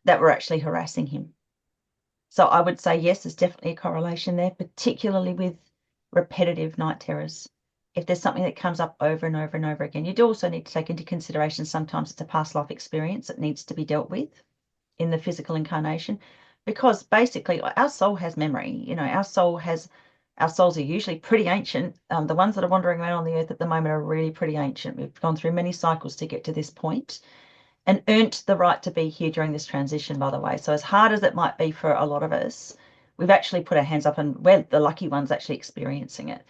that were actually harassing him. So I would say, yes, there's definitely a correlation there, particularly with repetitive night terrors. If there's something that comes up over and over and over again, you do also need to take into consideration sometimes it's a past life experience that needs to be dealt with in the physical incarnation, because basically our soul has memory. Our souls are usually pretty ancient. The ones that are wandering around on the earth at the moment are really pretty ancient. We've gone through many cycles to get to this point and earned the right to be here during this transition, by the way. So as hard as it might be for a lot of us, we've actually put our hands up and we're the lucky ones actually experiencing it.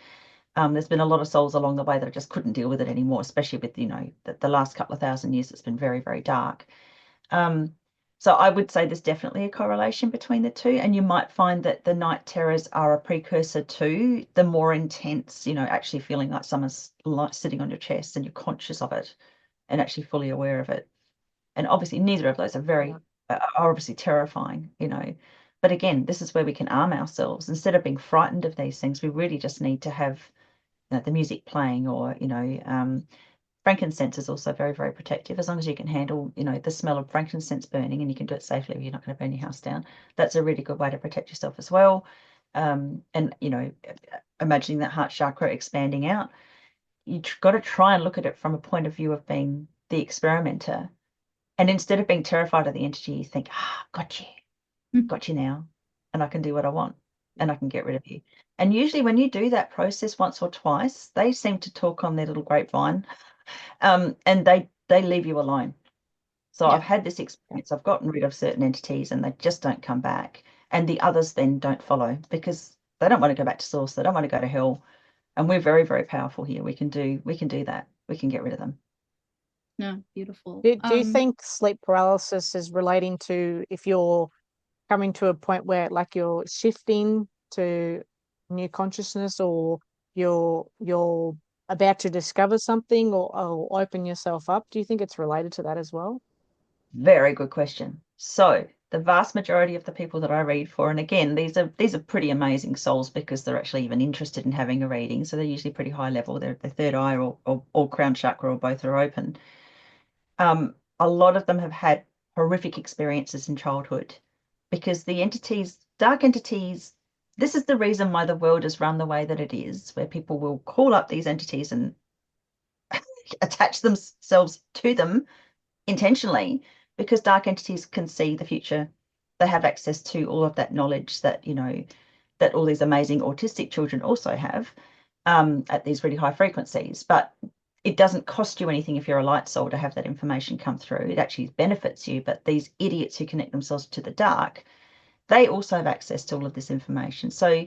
There's been a lot of souls along the way that just couldn't deal with it anymore, especially with, the last couple of thousand years. It's been very, very dark. Um, so I would say there's definitely a correlation between the two, and you might find that the night terrors are a precursor to the more intense, actually feeling like someone's sitting on your chest and you're conscious of it and actually fully aware of it. And obviously, neither of those are yeah, are obviously terrifying. But again, this is where we can arm ourselves instead of being frightened of these things. We really just need to have the music playing, or frankincense is also very, very protective. As long as you can handle, the smell of frankincense burning, and you can do it safely, you're not going to burn your house down. That's a really good way to protect yourself as well. And imagining that heart chakra expanding out, you got to try and look at it from a point of view of being the experimenter. And instead of being terrified of the entity, you think, got you now, and I can do what I want, and I can get rid of you. And usually, when you do that process once or twice, they seem to talk on their little grapevine, and they leave you alone. So I've Yeah. had this experience. I've gotten rid of certain entities, and they just don't come back, and the others then don't follow because they don't want to go back to source. They don't want to go to hell, and we're very, very powerful here. We can do that. We can get rid of them. No, beautiful. do you think sleep paralysis is relating to if you're coming to a point where like you're shifting to new consciousness, or you're about to discover something or open yourself up? Do you think it's related to that as well? Very good question. So the vast majority of the people that I read for, and again, these are pretty amazing souls because they're actually even interested in having a reading. So they're usually pretty high level. They're the third eye or crown chakra or both are open. A lot of them have had horrific experiences in childhood because the entities, dark entities, this is the reason why the world is run the way that it is, where people will call up these entities and attach themselves to them intentionally because dark entities can see the future. They have access to all of that knowledge that, that all these amazing autistic children also have at these really high frequencies. But it doesn't cost you anything if you're a light soul to have that information come through. It actually benefits you. But these idiots who connect themselves to the dark, they also have access to all of this information. So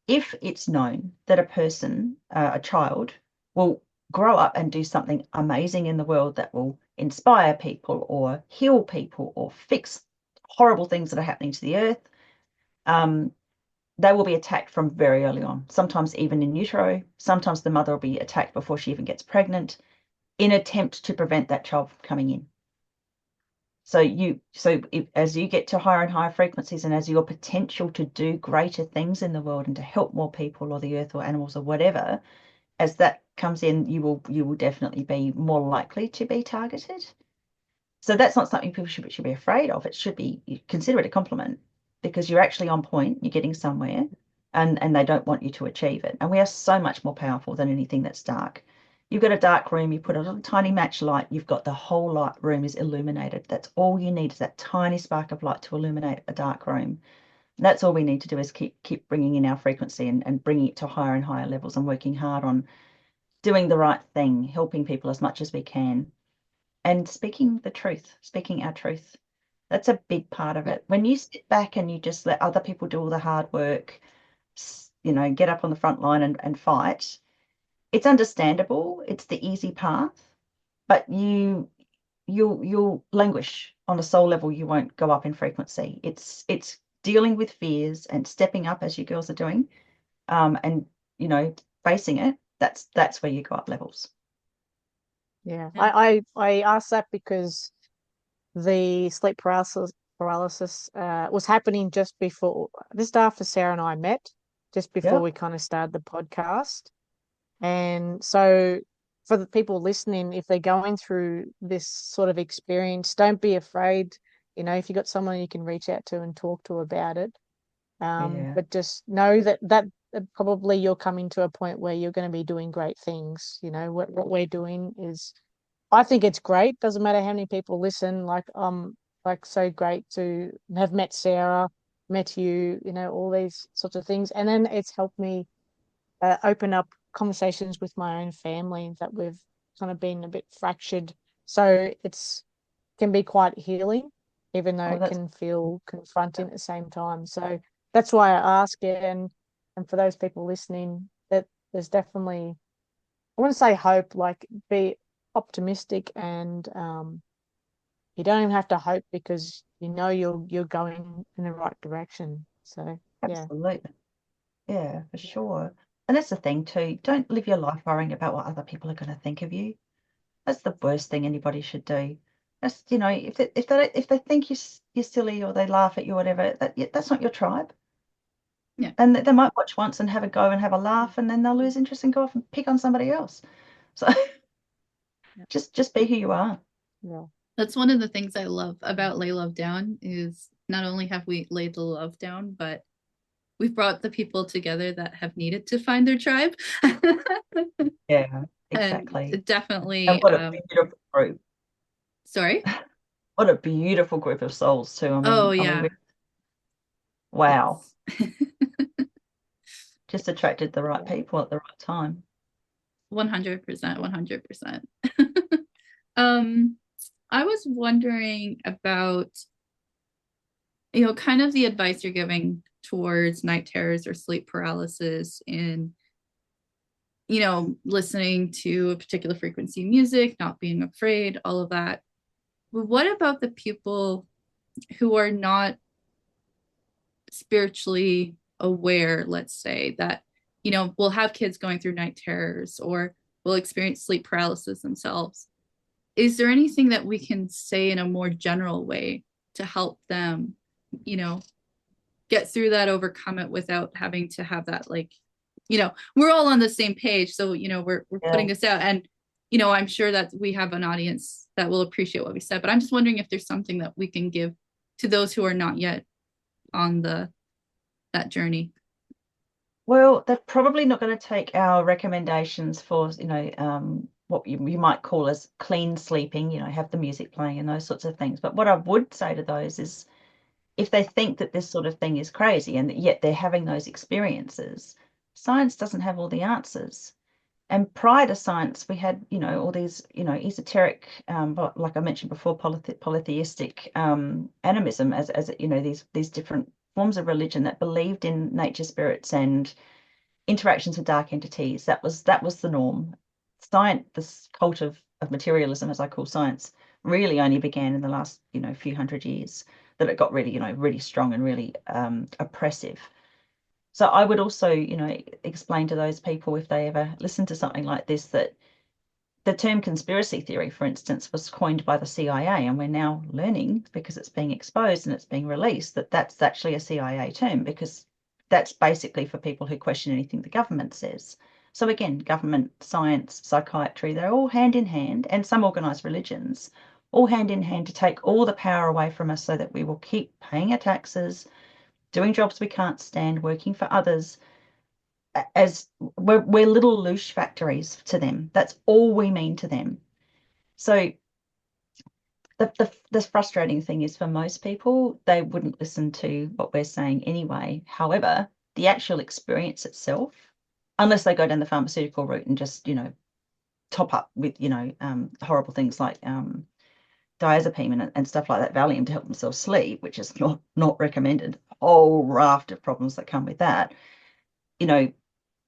if it's known that a person, a child, will grow up and do something amazing in the world that will inspire people or heal people or fix horrible things that are happening to the earth, they will be attacked from very early on, sometimes even in utero. Sometimes the mother will be attacked before she even gets pregnant in attempt to prevent that child from coming in. As you get to higher and higher frequencies and as your potential to do greater things in the world and to help more people or the earth or animals or whatever, as that comes in, you will definitely be more likely to be targeted. So that's not something people should be afraid of. It should be, you consider it a compliment because you're actually on point, you're getting somewhere, and they don't want you to achieve it. And we are so much more powerful than anything that's dark. You've got a dark room, you put a little tiny match light, you've got the whole light room is illuminated. That's all you need is that tiny spark of light to illuminate a dark room. And that's all we need to do is keep bringing in our frequency and bringing it to higher and higher levels and working hard on doing the right thing, helping people as much as we can, and speaking the truth, speaking our truth. That's a big part of it. When you sit back and you just let other people do all the hard work, get up on the front line and fight, it's understandable. It's the easy path, but you'll languish on a soul level. You won't go up in frequency. It's dealing with fears and stepping up as you girls are doing, and facing it. That's where you go up levels. Yeah. I asked that because the sleep paralysis was happening just after Sarah and I met, just before Yeah. we kind of started the podcast. And so for the people listening, if they're going through this sort of experience, don't be afraid. If you've got someone you can reach out to and talk to about it. Yeah. But just know that probably you're coming to a point where you're going to be doing great things. What we're doing is, I think it's great. Doesn't matter how many people listen. Like so great to have met Sarah, met you. All these sorts of things, and then it's helped me open up conversations with my own family that we've kind of been a bit fractured. So it's can be quite healing, even though Oh, it that's can feel confronting at the same time. So that's why I ask it, and for those people listening, that there's definitely, I want to say hope, like be optimistic, and you don't even have to hope because you're going in the right direction. So yeah, absolutely. Yeah, for sure. And that's the thing too. Don't live your life worrying about what other people are going to think of you. That's the worst thing anybody should do. That's, if they think you're silly or they laugh at you, or whatever, that's not your tribe. Yeah. And they might watch once and have a go and have a laugh, and then they'll lose interest and go off and pick on somebody else. So Yeah. just be who you are. yeah, That's one of the things I love about Lay Love Down is not only have we laid the love down, but we've brought the people together that have needed to find their tribe. Yeah, And exactly. And definitely, what a beautiful group. sorry. What a beautiful group of souls too. I Oh mean, yeah, wow, it's just attracted the right yeah. people at the right time. 100%, 100%. Um, I was wondering about, kind of the advice you're giving towards night terrors or sleep paralysis in, listening to a particular frequency music, not being afraid, all of that. But what about the people who are not spiritually aware, let's say, that, will have kids going through night terrors or will experience sleep paralysis themselves. Is there anything that we can say in a more general way to help them, you know, get through that, overcome it without having to have that, like, we're all on the same page. So, we're putting Yeah. this out, and, I'm sure that we have an audience that will appreciate what we said, but I'm just wondering if there's something that we can give to those who are not yet on that journey. Well, they're probably not going to take our recommendations for, what you might call as clean sleeping, have the music playing and those sorts of things. But what I would say to those is if they think that this sort of thing is crazy and that yet they're having those experiences, science doesn't have all the answers. And prior to science, we had, all these, esoteric, but like I mentioned before, polytheistic animism as these different forms of religion that believed in nature spirits and interactions with dark entities. That was the norm. Science, this cult of materialism, as I call science, really only began in the last, few hundred years, that it got really, really strong and really oppressive. So I would also, explain to those people if they ever listen to something like this that the term conspiracy theory, for instance, was coined by the CIA, and we're now learning because it's being exposed and it's being released that that's actually a CIA term, because that's basically for people who question anything the government says. So again, government, science, psychiatry, they're all hand in hand, and some organized religions, all hand in hand to take all the power away from us so that we will keep paying our taxes, doing jobs we can't stand, working for others, as we're little loosh factories to them. That's all we mean to them. So the frustrating thing is, for most people, they wouldn't listen to what we're saying anyway. However, the actual experience itself, unless they go down the pharmaceutical route and just, top up with, horrible things like diazepam and stuff like that, Valium, to help themselves sleep, which is not recommended. A whole raft of problems that come with that.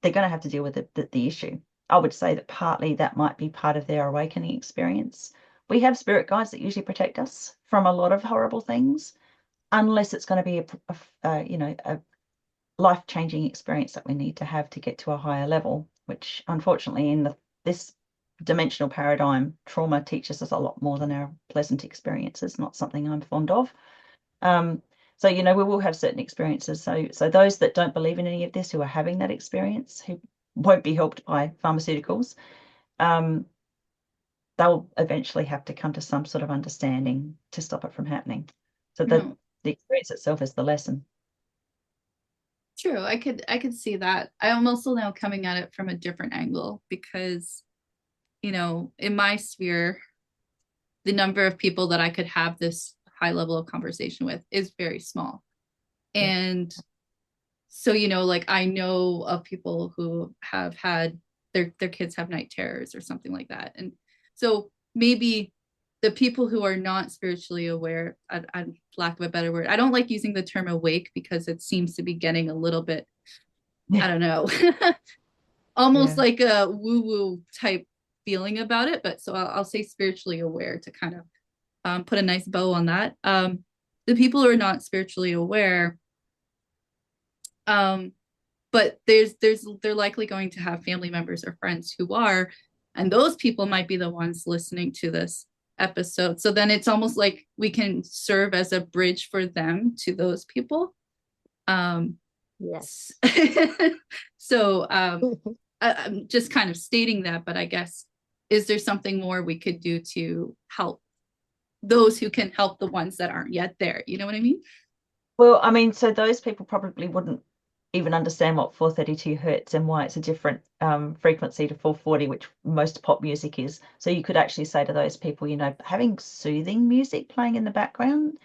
They're going to have to deal with the issue. I would say that partly that might be part of their awakening experience. We have spirit guides that usually protect us from a lot of horrible things, unless it's going to be a life-changing experience that we need to have to get to a higher level, which unfortunately in this dimensional paradigm, trauma teaches us a lot more than our pleasant experiences, not something I'm fond of. So, we will have certain experiences. So those that don't believe in any of this, who are having that experience, who won't be helped by pharmaceuticals, they'll eventually have to come to some sort of understanding to stop it from happening. So the experience itself is the lesson. True. I could see that. I'm also now coming at it from a different angle because, in my sphere, the number of people that I could have this high level of conversation with is very small. Yeah. And so, like I know of people who have had their kids have night terrors or something like that. And so maybe the people who are not spiritually aware, I lack of a better word, I don't like using the term awake because it seems to be getting a little bit, I don't know, almost Yeah. like a woo woo type feeling about it. But so I'll say spiritually aware to kind of put a nice bow on that. The people who are not spiritually aware, but they're likely going to have family members or friends who are, and those people might be the ones listening to this episode. So then it's almost like we can serve as a bridge for them to those people. Yes. So I'm just kind of stating that, but I guess, is there something more we could do to help those who can help the ones that aren't yet there? You know what I mean? Well, I mean, so those people probably wouldn't even understand what 432 hertz and why it's a different frequency to 440, which most pop music is. So you could actually say to those people, having soothing music playing in the background.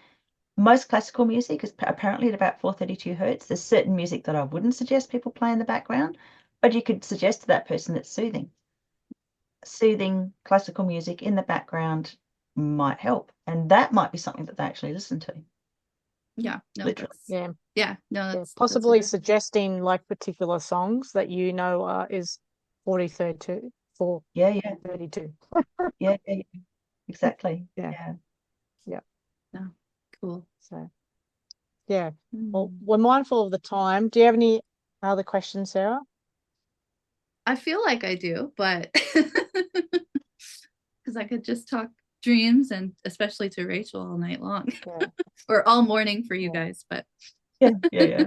Most classical music is apparently at about 432 hertz. There's certain music that I wouldn't suggest people play in the background, but you could suggest to that person it's soothing. Soothing classical music in the background might help, and that might be something that they actually listen to. Yeah, no, Literally. Yeah. yeah, no, Yeah. that's Possibly suggesting like particular songs that is 4032 Yeah, yeah, 432. yeah, exactly. Yeah. Yeah. Yeah. no, cool. So yeah. Well, Mm. we're mindful of the time. Do you have any other questions, Sarah? I feel like I do, but because I could just talk dreams and especially to Rachel all night long Yeah, or all morning for you yeah. guys. But Yeah, yeah, yeah.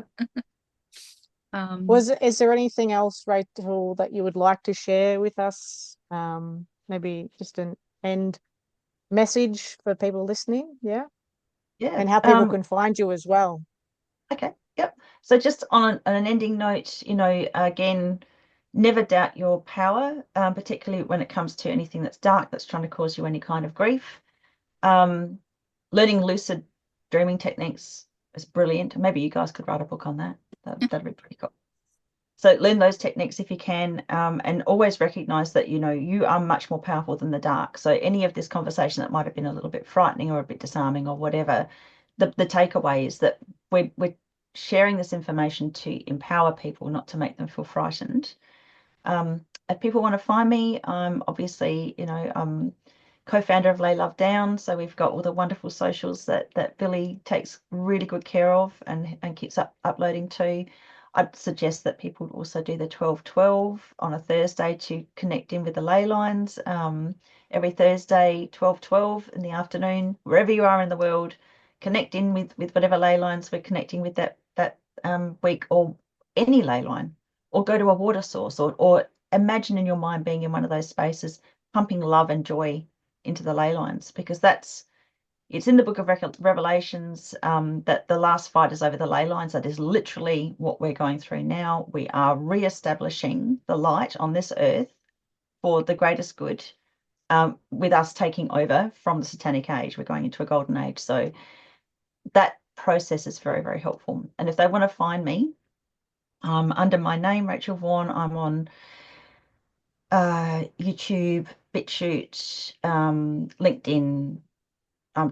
um, Is there anything else, Rachel, that you would like to share with us? Maybe just an end message for people listening, yeah, Yeah. and how people can find you as well. Okay. Yep. So just on an ending note, again, never doubt your power, particularly when it comes to anything that's dark, that's trying to cause you any kind of grief. Um, Learning lucid dreaming techniques is brilliant. Maybe you guys could write a book on that. That'd be pretty cool. So learn those techniques if you can, and always recognize that, you are much more powerful than the dark. So any of this conversation that might have been a little bit frightening or a bit disarming or whatever, the takeaway is that we're sharing this information to empower people, not to make them feel frightened. If people want to find me, I'm obviously, I'm co-founder of Lay Love Down. So we've got all the wonderful socials that Billy takes really good care of and keeps uploading to. I'd suggest that people also do the 12-12 on a Thursday to connect in with the ley lines. Every Thursday, 12-12 in the afternoon, wherever you are in the world, connect in with whatever ley lines we're connecting with that week, or any ley line, or go to a water source, or imagine in your mind being in one of those spaces, pumping love and joy into the ley lines, because it's in the book of Revelations, that the last fight is over the ley lines. That is literally what we're going through now. We are re-establishing the light on this earth for the greatest good, with us taking over from the satanic age. We're going into a golden age. So that process is very, very helpful. And if they want to find me, under my name, Rachel Vaughan, I'm on YouTube, BitChute, LinkedIn,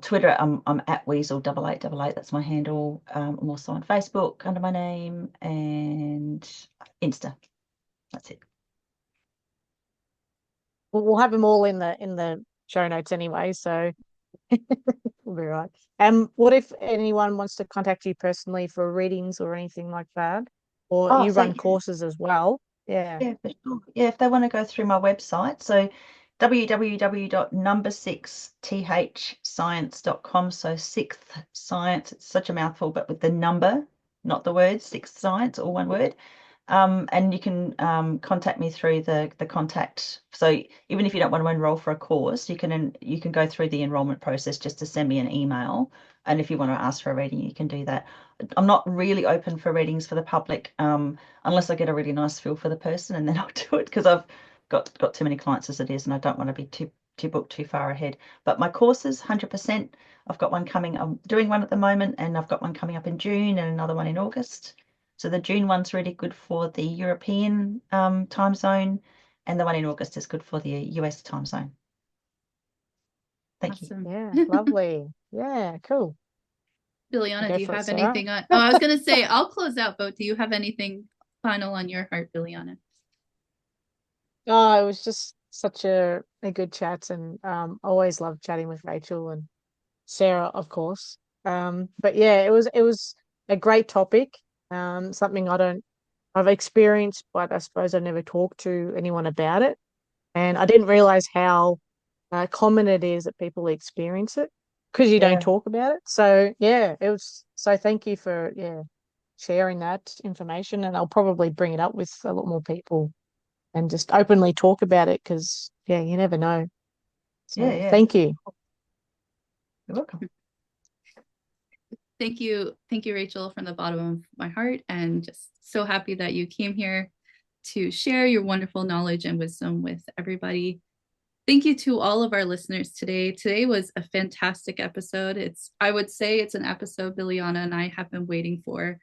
Twitter. I'm at Weasel8888. That's my handle. I'm also on Facebook under my name, and Insta. That's it. We'll have them all in the show notes anyway, so we'll be right. What if anyone wants to contact you personally for readings or anything like that? Or Oh, you so run courses as well? Yeah. yeah, for sure. Yeah, if they want to go through my website, so www.number6thscience.com. So sixth science, it's such a mouthful, but with the number, not the word, sixth science, all one word. And you can contact me through the contact. So even if you don't want to enroll for a course, you can go through the enrollment process just to send me an email. And if you want to ask for a reading, you can do that. I'm not really open for readings for the public, unless I get a really nice feel for the person, and then I'll do it, because I've got too many clients as it is, and I don't want to be too booked too far ahead. But my courses, 100%. I've got one coming. I'm doing one at the moment, and I've got one coming up in June and another one in August. So the June one's really good for the European time zone, and the one in August is good for the US time zone. Thank you. awesome. Yeah, lovely. Yeah, cool. Biljana, Go do you for it, have Sarah. anything on? Oh, I was going to say I'll close out, but do you have anything final on your heart, Biljana? Oh, it was just such a good chat, and always love chatting with Rachel and Sarah, of course. But yeah, it was a great topic. Something I've experienced, but I suppose I've never talked to anyone about it. And I didn't realize how common it is that people experience it because you don't Yeah, talk about it. So yeah, it was. So thank you for sharing that information, and I'll probably bring it up with a lot more people and just openly talk about it because yeah, you never know. yeah, So yeah. thank you. You're welcome. Thank you, Rachel, from the bottom of my heart, and just so happy that you came here to share your wonderful knowledge and wisdom with everybody. Thank you to all of our listeners today. Today was a fantastic episode. I would say it's an episode Biljana and I have been waiting for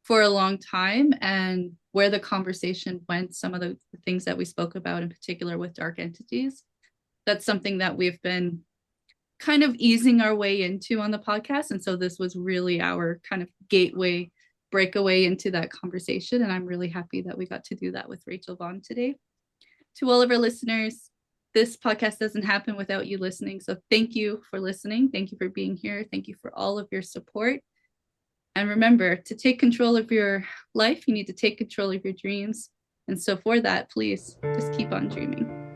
a long time, and where the conversation went, some of the things that we spoke about in particular with dark entities. That's something that we've been kind of easing our way into on the podcast. And so this was really our kind of gateway breakaway into that conversation. And I'm really happy that we got to do that with Rachel Vaughan today. To all of our listeners, this podcast doesn't happen without you listening. So thank you for listening. Thank you for being here. Thank you for all of your support. And remember, to take control of your life, you need to take control of your dreams. And so, for that, please just keep on dreaming.